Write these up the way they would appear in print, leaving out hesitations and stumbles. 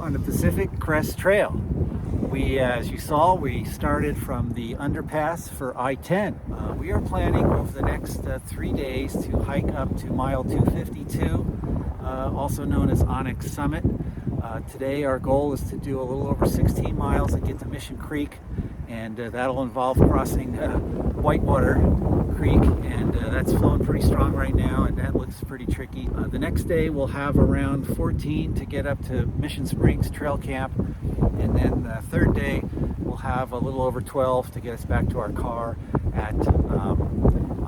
on the Pacific Crest Trail. We, as you saw, we started from the underpass for I-10. We are planning over the next 3 days to hike up to mile 252, also known as Onyx Summit. Today our goal is to do a little over 16 miles and get to Mission Creek, and that'll involve crossing Whitewater Creek, and that's flowing pretty strong right now, and that looks pretty tricky. The next day we'll have around 14 to get up to Mission Springs Trail Camp, and then the third day we'll have a little over 12 to get us back to our car at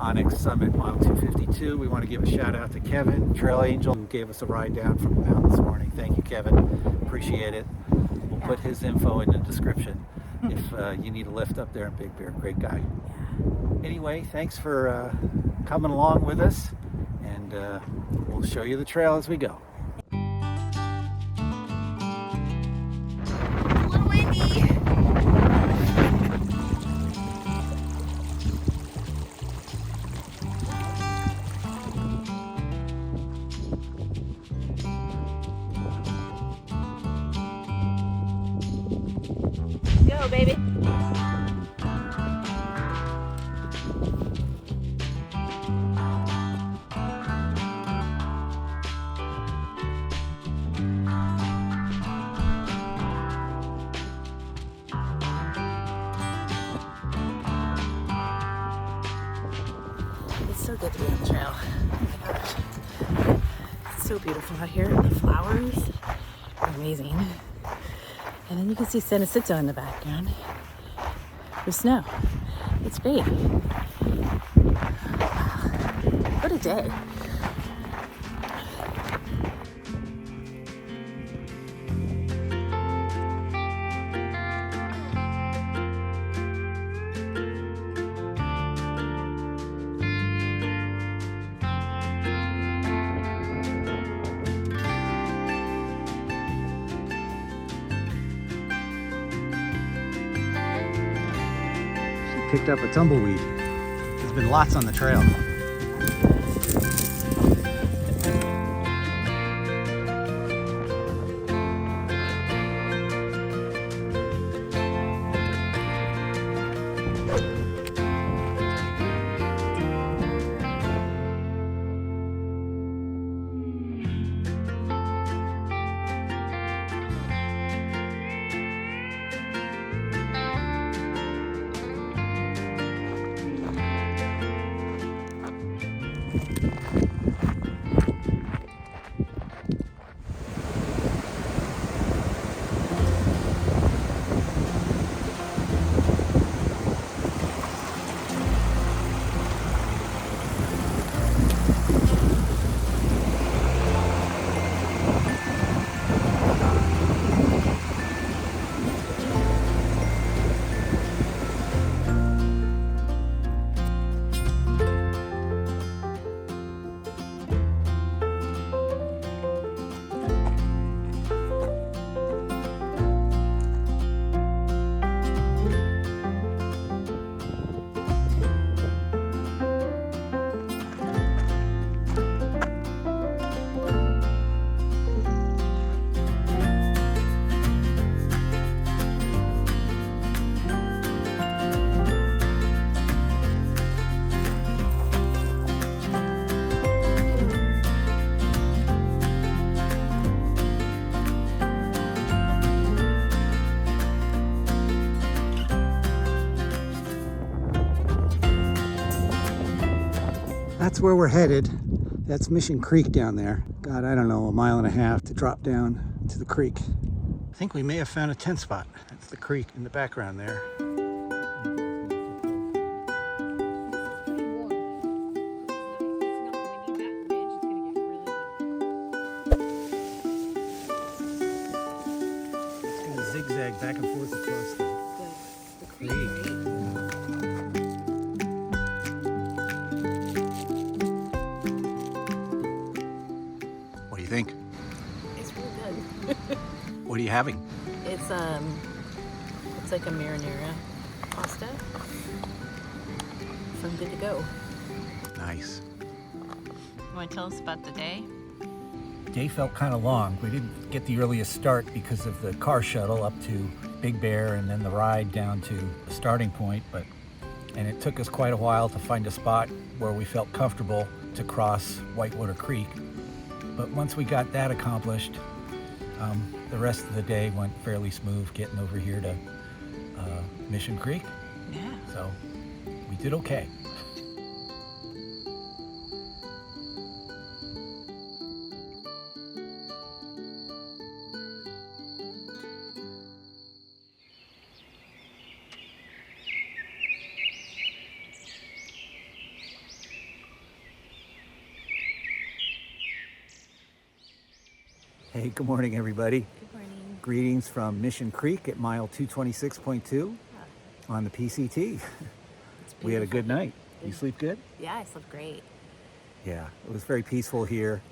Onyx Summit, mile 252. We want to give a shout out to Kevin, Trail Angel, who gave us a ride down from the mountain this morning. Thank you, Kevin. Appreciate it. We'll put his info in the description if you need a lift up there in Big Bear. Great guy. Anyway, thanks for coming along with us, and we'll show you the trail as we go. A little windy. Go, baby. It's so good to be on the trail. Oh my gosh. It's so beautiful out here. The flowers are amazing. And then you can see San Jacinto in the background with snow. It's great. Wow. What a day. Picked up a tumbleweed. There's been lots on the trail. That's where we're headed. That's Mission Creek down there. God, I don't know, a mile and a half to drop down to the creek. I think we may have found a tent spot. That's the creek in the background there. It's gonna zigzag back and forth across the creek. Think? It's really good. What are you having? It's like a marinara pasta. So I'm good to go. Nice. You want to tell us about the day? day felt kind of long. We didn't get the earliest start because of the car shuttle up to Big Bear and then the ride down to the starting point, and it took us quite a while to find a spot where we felt comfortable to cross Whitewater Creek. But once we got that accomplished, the rest of the day went fairly smooth getting over here to Mission Creek. Yeah. So we did okay. Hey, good morning, everybody. Good morning. Greetings from Mission Creek at mile 226.2 on the PCT. We had a good night. You sleep good? Yeah, I slept great. Yeah, it was very peaceful here.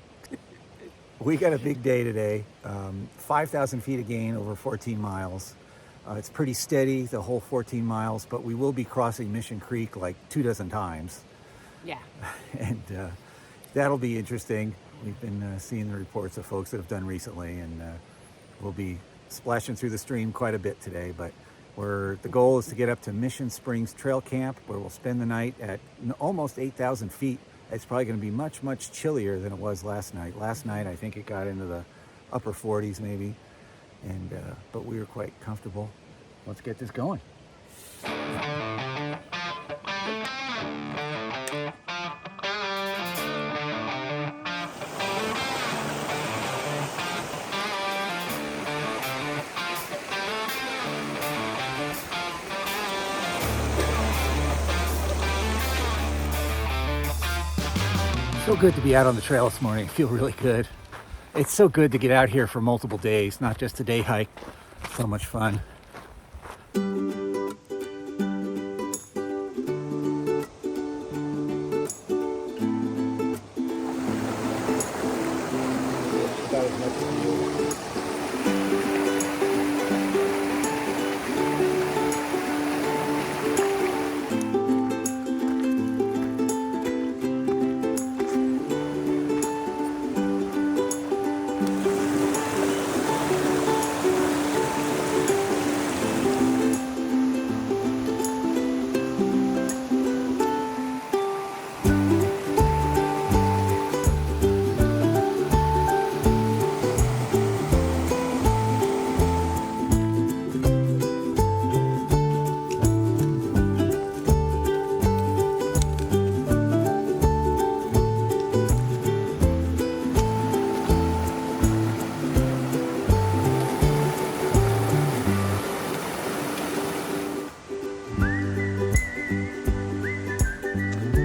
We got a big day today. 5,000 feet of gain over 14 miles. It's pretty steady, the whole 14 miles, but we will be crossing Mission Creek like 24 times. Yeah. And that'll be interesting. We've been seeing the reports of folks that have done recently, and we'll be splashing through the stream quite a bit today. But the goal is to get up to Mission Springs Trail Camp, where we'll spend the night at almost 8,000 feet. It's probably going to be much, much chillier than it was last night. Last night, I think it got into the upper 40s maybe, and but we were quite comfortable. Let's get this going. So good to be out on the trail this morning. I feel really good. It's so good to get out here for multiple days, not just a day hike. So much fun.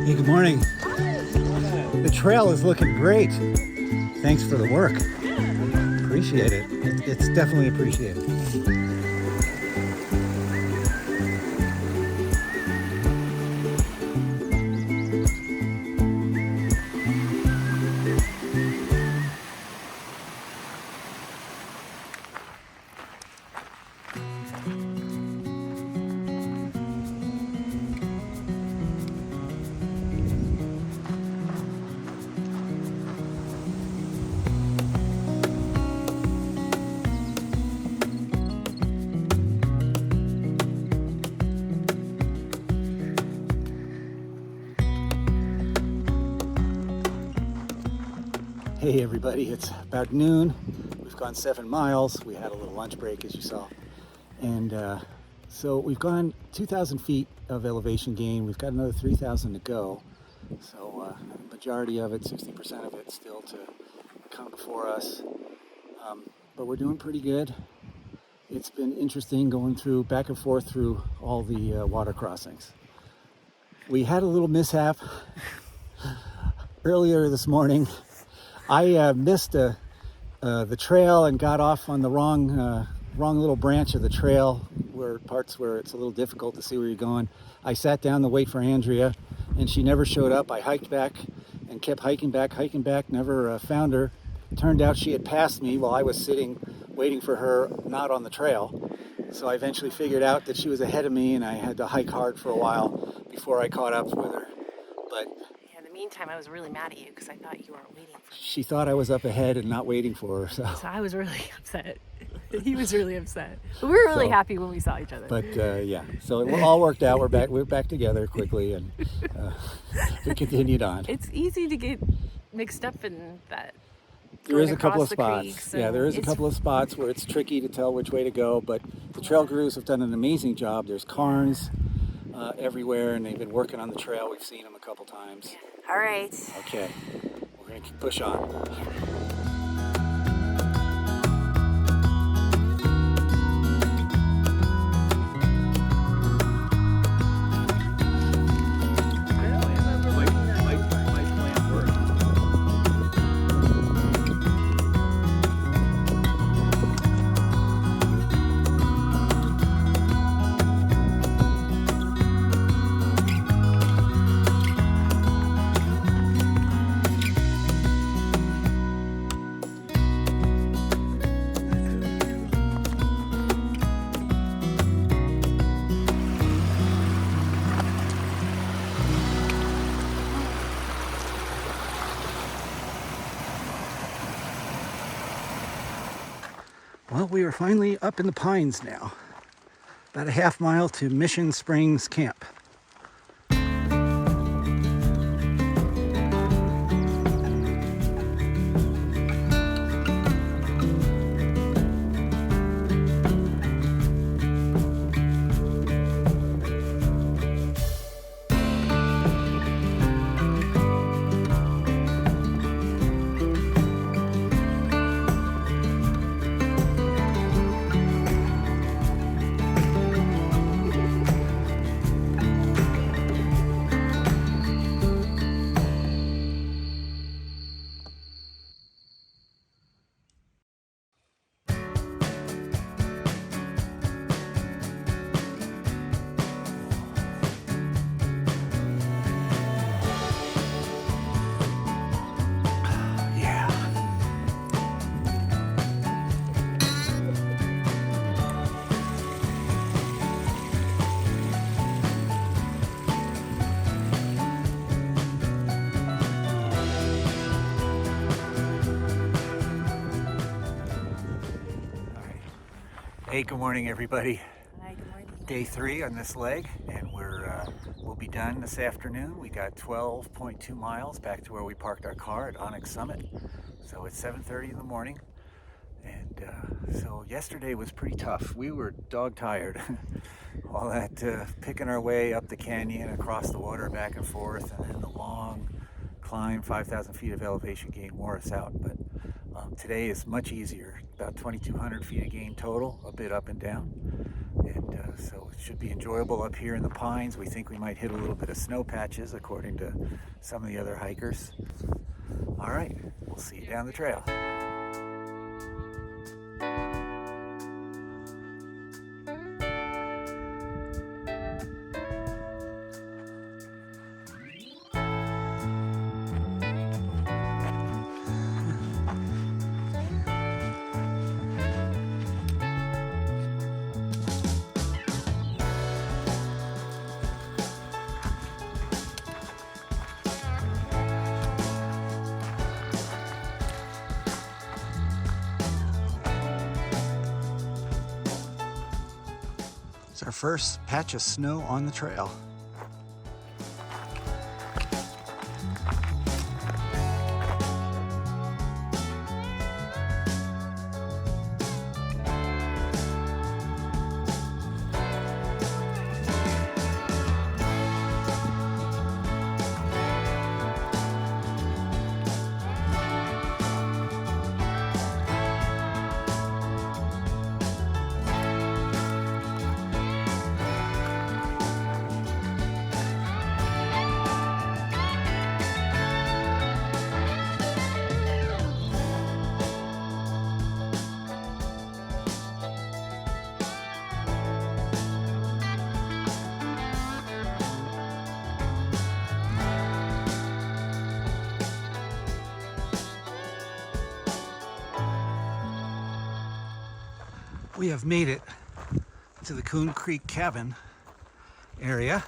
Hey, good morning. The trail is looking great. Thanks for the work. Appreciate it. It's definitely appreciated. Hey everybody, it's about noon. We've gone 7 miles. We had a little lunch break, as you saw. And so we've gone 2,000 feet of elevation gain. We've got another 3,000 to go. So the majority of it, 60% of it, still to come before us. But we're doing pretty good. It's been interesting going through, back and forth through all the water crossings. We had a little mishap earlier this morning. I missed the trail and got off on the wrong little branch of the trail, parts where it's a little difficult to see where you're going. I sat down to wait for Andrea, and she never showed up. I hiked back and kept hiking back, never found her. Turned out she had passed me while I was sitting waiting for her, not on the trail. So I eventually figured out that she was ahead of me, and I had to hike hard for a while before I caught up with her. But Yeah, the meantime, I was really mad at you because I thought you weren't waiting for me. She thought I was up ahead and not waiting for her, so I was really upset. He was really upset. But we were really happy when we saw each other. But yeah, so it all worked out. We're back together quickly, and we continued on. It's easy to get mixed up in that. There is a couple of spots. Creek, so yeah, there is a couple of spots where it's tricky to tell which way to go, but the trail crews have done an amazing job. There's cairns everywhere, and they've been working on the trail. We've seen them a couple times. All right. Okay, we're going to push on. Well, we are finally up in the pines now. About a half mile to Mission Springs Camp. Hey, good morning, everybody. Hi, good morning. Day 3 on this leg, and we'll be done this afternoon. We got 12.2 miles back to where we parked our car at Onyx Summit. So it's 7:30 in the morning, and so yesterday was pretty tough. We were dog tired. All that picking our way up the canyon, across the water, back and forth, and then the long climb, 5,000 feet of elevation gain wore us out. But today is much easier, about 2,200 feet of gain total, a bit up and down. And so it should be enjoyable up here in the pines. We think we might hit a little bit of snow patches according to some of the other hikers. All right, we'll see you down the trail. It's our first patch of snow on the trail. We have made it to the Coon Creek Cabin area,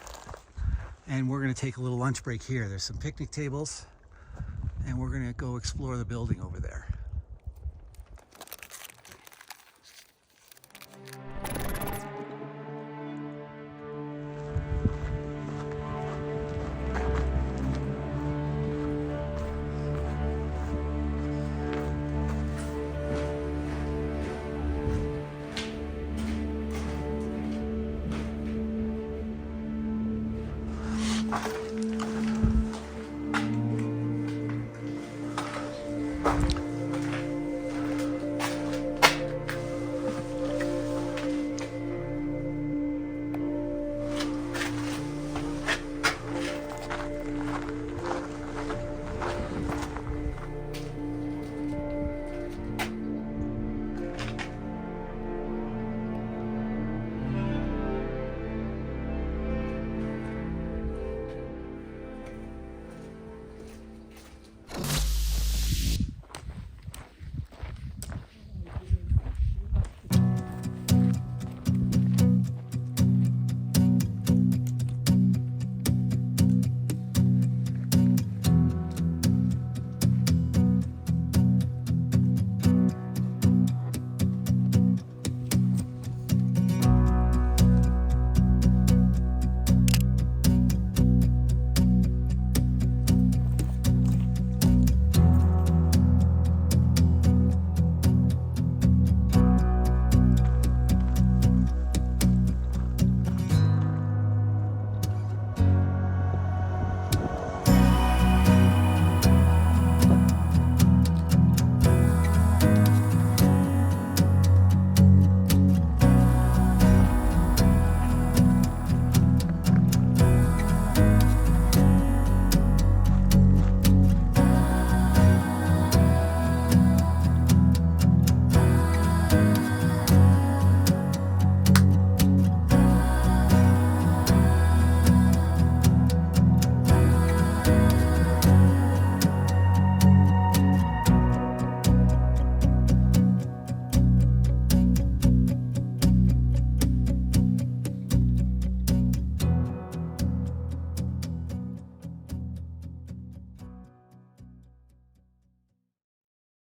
and we're going to take a little lunch break here. There's some picnic tables, and we're going to go explore the building over there.